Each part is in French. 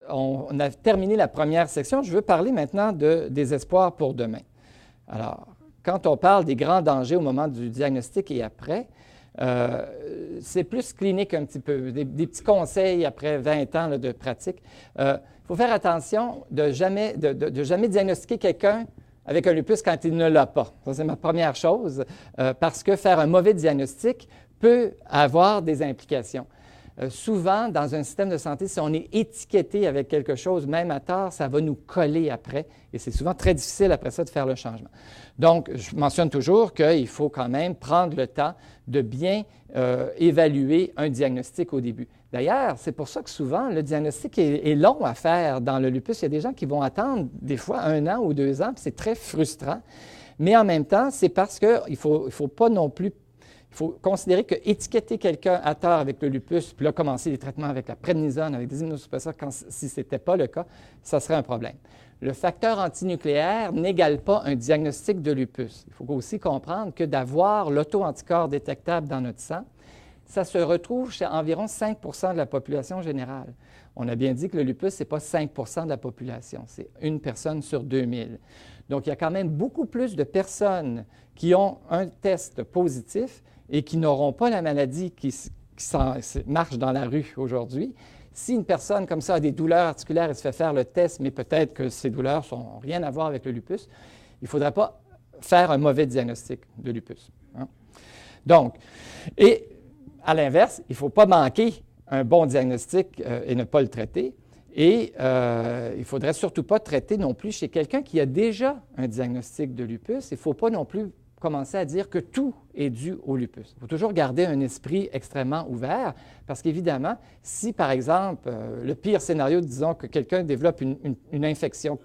On a terminé la première section. Je veux parler maintenant des espoirs pour demain. Alors, quand on parle des grands dangers au moment du diagnostic et après, c'est plus clinique un petit peu, des petits conseils après 20 ans là, de pratique. Il faut faire attention de jamais diagnostiquer quelqu'un avec un lupus quand il ne l'a pas. Ça, c'est ma première chose, parce que faire un mauvais diagnostic peut avoir des implications. Souvent, dans un système de santé, si on est étiqueté avec quelque chose, même à tort, ça va nous coller après. Et c'est souvent très difficile après ça de faire le changement. Donc, je mentionne toujours qu'il faut quand même prendre le temps de bien évaluer un diagnostic au début. D'ailleurs, c'est pour ça que souvent, le diagnostic est long à faire dans le lupus. Il y a des gens qui vont attendre des fois 1 an ou 2 ans, puis c'est très frustrant. Mais en même temps, c'est parce qu'il ne faut pas non plus. Il faut considérer qu'étiqueter quelqu'un à tort avec le lupus, puis là, commencer les traitements avec la prednisone, avec des immunosuppresseurs, si ce n'était pas le cas, ça serait un problème. Le facteur antinucléaire n'égale pas un diagnostic de lupus. Il faut aussi comprendre que d'avoir l'auto-anticorps détectable dans notre sang, ça se retrouve chez environ 5 de la population générale. On a bien dit que le lupus, ce n'est pas 5 de la population, c'est 1 personne sur 2000. Donc, il y a quand même beaucoup plus de personnes qui ont un test positif et qui n'auront pas la maladie qui marche dans la rue aujourd'hui. Si une personne comme ça a des douleurs articulaires et se fait faire le test, mais peut-être que ces douleurs n'ont rien à voir avec le lupus, il ne faudrait pas faire un mauvais diagnostic de lupus. Hein? Donc, et à l'inverse, il ne faut pas manquer un bon diagnostic et ne pas le traiter. Et il ne faudrait surtout pas traiter non plus chez quelqu'un qui a déjà un diagnostic de lupus. Il ne faut pas non plus commencer à dire que tout est dû au lupus. Il faut toujours garder un esprit extrêmement ouvert parce qu'évidemment, si par exemple, le pire scénario, disons que quelqu'un développe une infection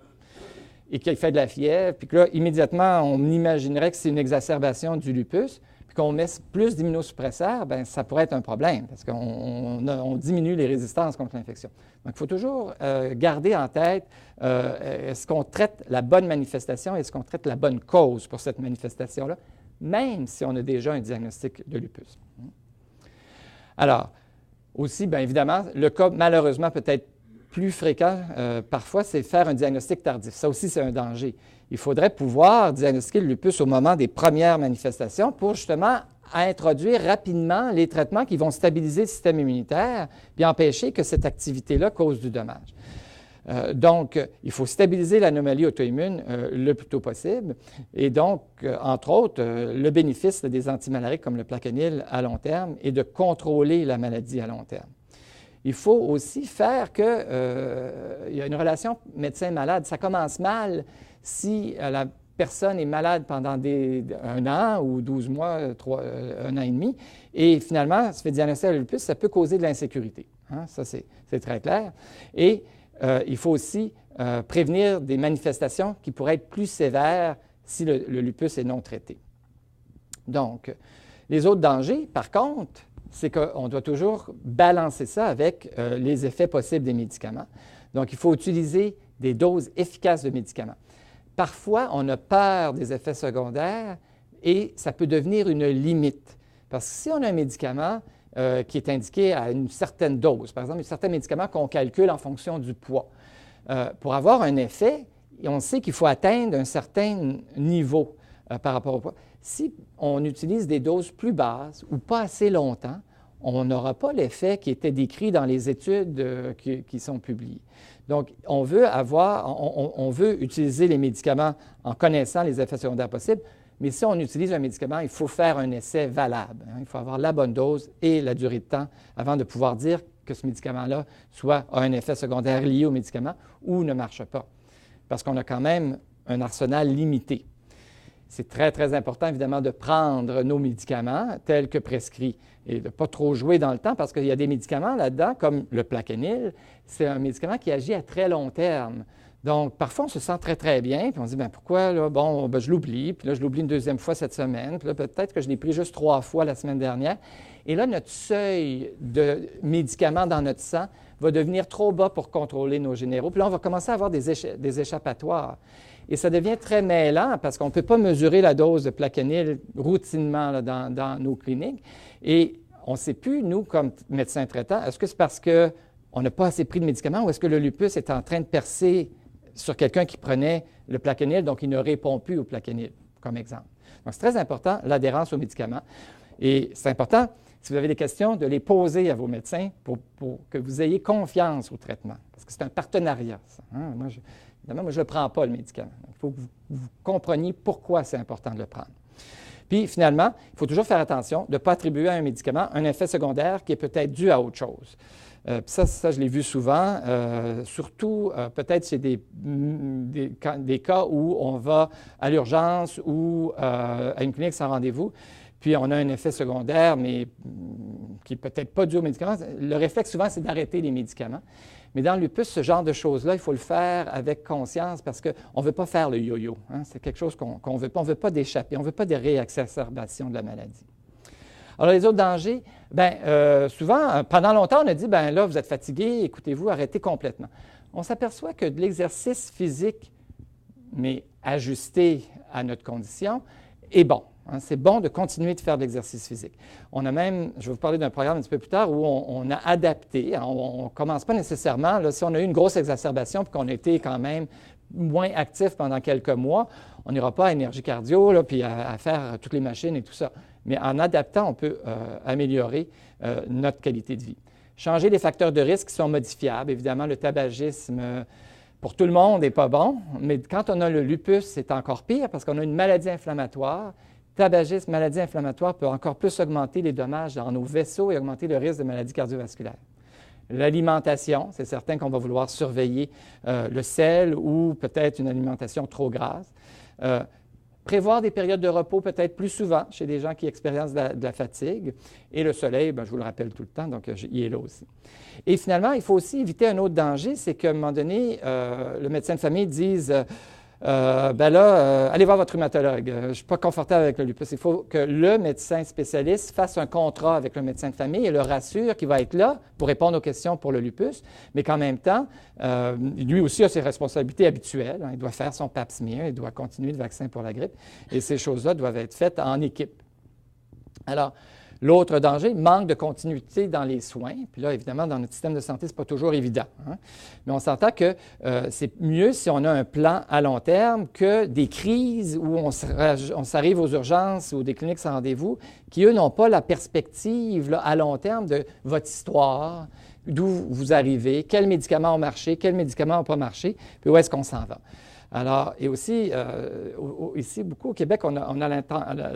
et qu'il fait de la fièvre, puis que là, immédiatement, on imaginerait que c'est une exacerbation du lupus, puis qu'on met plus d'immunosuppresseurs, bien, ça pourrait être un problème parce qu'on diminue les résistances contre l'infection. Donc, il faut toujours garder en tête, est-ce qu'on traite la bonne manifestation, est-ce qu'on traite la bonne cause pour cette manifestation-là, même si on a déjà un diagnostic de lupus. Alors, aussi, bien évidemment, le cas malheureusement peut-être plus fréquent parfois, c'est faire un diagnostic tardif. Ça aussi, c'est un danger. Il faudrait pouvoir diagnostiquer le lupus au moment des premières manifestations pour justement introduire rapidement les traitements qui vont stabiliser le système immunitaire et empêcher que cette activité-là cause du dommage. Donc, il faut stabiliser l'anomalie auto-immune le plus tôt possible. Et donc, entre autres, le bénéfice des antimalariques comme le Plaquenil à long terme est de contrôler la maladie à long terme. Il faut aussi faire qu'il y a une relation médecin-malade. Ça commence mal si la personne est malade pendant 1 an ou 12 mois, 1 an et demi, et finalement, se fait diagnostiquer le lupus, ça peut causer de l'insécurité. Hein? Ça, c'est très clair. Et il faut aussi prévenir des manifestations qui pourraient être plus sévères si le lupus est non traité. Donc, les autres dangers, par contre, c'est qu'on doit toujours balancer ça avec les effets possibles des médicaments. Donc, il faut utiliser des doses efficaces de médicaments. Parfois, on a peur des effets secondaires et ça peut devenir une limite. Parce que si on a un médicament qui est indiqué à une certaine dose, par exemple, certains médicaments qu'on calcule en fonction du poids, pour avoir un effet, on sait qu'il faut atteindre un certain niveau par rapport au poids. Si on utilise des doses plus basses ou pas assez longtemps, on n'aura pas l'effet qui était décrit dans les études qui sont publiées. Donc, on veut utiliser les médicaments en connaissant les effets secondaires possibles, mais si on utilise un médicament, il faut faire un essai valable. Hein. Il faut avoir la bonne dose et la durée de temps avant de pouvoir dire que ce médicament-là soit a un effet secondaire lié au médicament ou ne marche pas, parce qu'on a quand même un arsenal limité. C'est très, très important, évidemment, de prendre nos médicaments tels que prescrits et de ne pas trop jouer dans le temps parce qu'il y a des médicaments là-dedans, comme le Plaquenil, c'est un médicament qui agit à très long terme. Donc, parfois, on se sent très, très bien, puis on se dit, bien, pourquoi, là, bon, ben, je l'oublie, puis là, je l'oublie une 2e fois cette semaine, puis là, peut-être que je l'ai pris juste 3 fois la semaine dernière. Et là, notre seuil de médicaments dans notre sang va devenir trop bas pour contrôler nos généraux. Puis là, on va commencer à avoir des échappatoires. Et ça devient très mêlant parce qu'on ne peut pas mesurer la dose de Plaquenil routinement là, dans nos cliniques. Et on ne sait plus, nous, comme médecins traitants, est-ce que c'est parce que on n'a pas assez pris de médicaments ou est-ce que le lupus est en train de percer sur quelqu'un qui prenait le Plaquenil, donc il ne répond plus au Plaquenil, comme exemple. Donc, c'est très important, l'adhérence aux médicaments. Et c'est important, si vous avez des questions, de les poser à vos médecins pour que vous ayez confiance au traitement. Parce que c'est un partenariat, ça. Hein? Évidemment, je ne le prends pas, le médicament. Il faut que vous compreniez pourquoi c'est important de le prendre. Puis, finalement, il faut toujours faire attention de ne pas attribuer à un médicament un effet secondaire qui est peut-être dû à autre chose. Ça, je l'ai vu souvent, surtout peut-être chez des cas où on va à l'urgence ou à une clinique sans rendez-vous, puis on a un effet secondaire, mais qui n'est peut-être pas dû aux médicaments. Le réflexe, souvent, c'est d'arrêter les médicaments. Mais dans le lupus, ce genre de choses-là, il faut le faire avec conscience parce qu'on ne veut pas faire le yo-yo. Hein? C'est quelque chose qu'on ne veut pas. On ne veut pas d'échapper. On ne veut pas des réexacerbations de la maladie. Alors, les autres dangers, souvent, pendant longtemps, on a dit, là, vous êtes fatigué, écoutez-vous, arrêtez complètement. On s'aperçoit que de l'exercice physique, mais ajusté à notre condition, est bon. Hein, c'est bon de continuer de faire de l'exercice physique. On a même, je vais vous parler d'un programme un petit peu plus tard, où on a adapté. Hein, on ne commence pas nécessairement, là, si on a eu une grosse exacerbation et qu'on a été quand même moins actif pendant quelques mois, on n'ira pas à énergie cardio, là, puis à faire toutes les machines et tout ça. Mais en adaptant, on peut améliorer notre qualité de vie. Changer les facteurs de risque qui sont modifiables. Évidemment, le tabagisme, pour tout le monde, n'est pas bon, mais quand on a le lupus, c'est encore pire parce qu'on a une maladie inflammatoire. Tabagisme, maladie inflammatoire peut encore plus augmenter les dommages dans nos vaisseaux et augmenter le risque de maladies cardiovasculaires. L'alimentation, c'est certain qu'on va vouloir surveiller le sel ou peut-être une alimentation trop grasse. Prévoir des périodes de repos peut-être plus souvent chez des gens qui expérimentent de la fatigue. Et le soleil, je vous le rappelle tout le temps, donc il est là aussi. Et finalement, il faut aussi éviter un autre danger, c'est qu'à un moment donné, le médecin de famille dise allez voir votre rhumatologue. Je ne suis pas confortable avec le lupus. Il faut que le médecin spécialiste fasse un contrat avec le médecin de famille et le rassure qu'il va être là pour répondre aux questions pour le lupus, mais qu'en même temps, lui aussi a ses responsabilités habituelles. Hein. Il doit faire son pap smear, il doit continuer le vaccin pour la grippe, et ces choses-là doivent être faites en équipe. Alors, l'autre danger, manque de continuité dans les soins. Puis là, évidemment, dans notre système de santé, ce n'est pas toujours évident. Hein? Mais on s'entend que c'est mieux si on a un plan à long terme que des crises où on s'arrive aux urgences ou des cliniques sans rendez-vous qui, eux, n'ont pas la perspective là, à long terme de votre histoire, d'où vous arrivez, quels médicaments ont marché, quels médicaments n'ont pas marché, puis où est-ce qu'on s'en va. Alors, et aussi, ici, beaucoup au Québec, on a la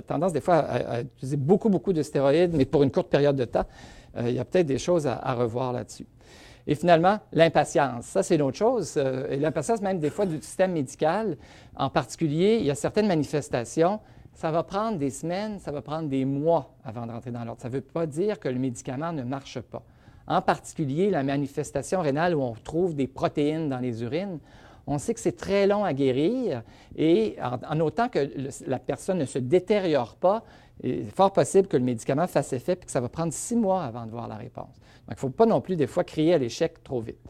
tendance des fois à utiliser beaucoup de stéroïdes, mais pour une courte période de temps. Il y a peut-être des choses à revoir là-dessus. Et finalement, l'impatience. Ça, c'est une autre chose. Et l'impatience, même des fois, du système médical, en particulier, il y a certaines manifestations. Ça va prendre des semaines, ça va prendre des mois avant de rentrer dans l'ordre. Ça ne veut pas dire que le médicament ne marche pas. En particulier, la manifestation rénale où on trouve des protéines dans les urines. On sait que c'est très long à guérir et en autant que la personne ne se détériore pas, il est fort possible que le médicament fasse effet et que ça va prendre 6 mois avant de voir la réponse. Donc, il ne faut pas non plus des fois crier à l'échec trop vite.